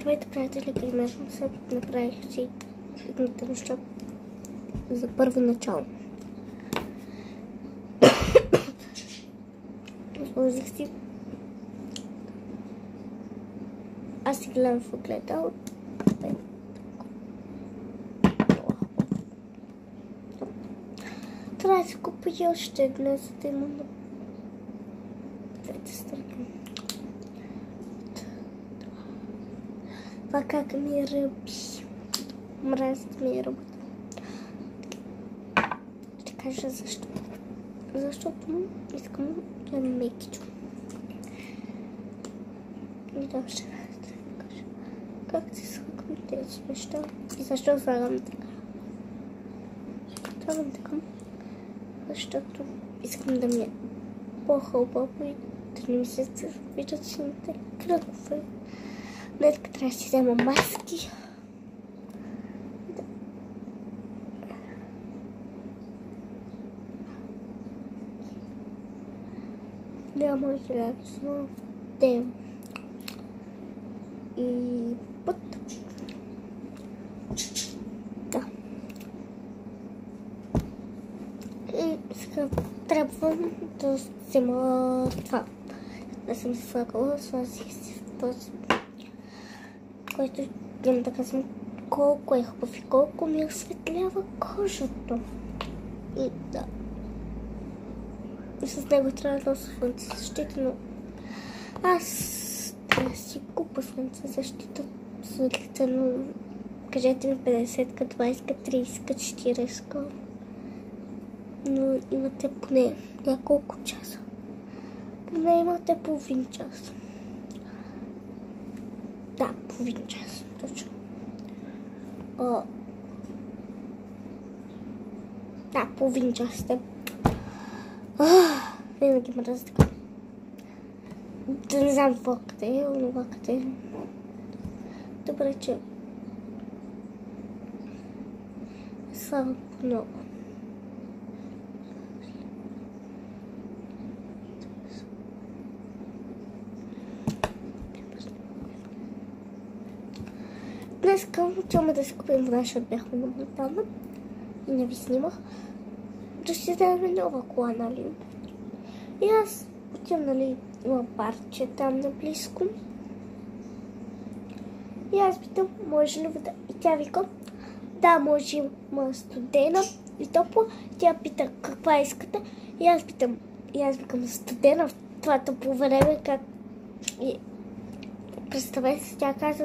Здравейте, приятели, примерно се направих си едните неща за първо начало. Сложих си. Аз си гледам в огледало. Трябва да си купя и още една, за да има на двете страни. Това как ми ръби. Мрази да ми работа. Ще кажа защо. Защото искам да е мекичо. И да ще кажа. Как си слагам тези неща? И защо слагам така? Слагам така. Защото искам да ми е по-хълбаво и да не ми се виждат сините кръгове. Днес трябва да си взема маски. Няма желязно дем. И път. Да. И сега трябва да взема това. Да съм си слагала, сложих си в този, който имам да казвам колко е хубав и колко ми осветлява кожата. И да. И с него трябва да нося слънцезащита, но аз трябва да си купа слънцезащита с лице, но кажете ми 50-ка, 20-ка, 30-ка, 40-ка. Но имате поне няколко часа. Поне имате половин час. Да, половин час, точно. Да, половин час сте. Винаги мразя така. Да не знам какво къде е, онова къде е. Добре, че слава много. Днес отиваме да си купим вода, защото бяхме на Монтана и не ви снимах. Да си вземем нова кола, нали? И аз отивам, нали, има парче там наблизко. И аз питам, може ли вода? И тя вика, да, може, има студена и топла. Тя пита, каква искате? И аз питам, и аз викам, студена в това топло време, как... И представете си, тя каза,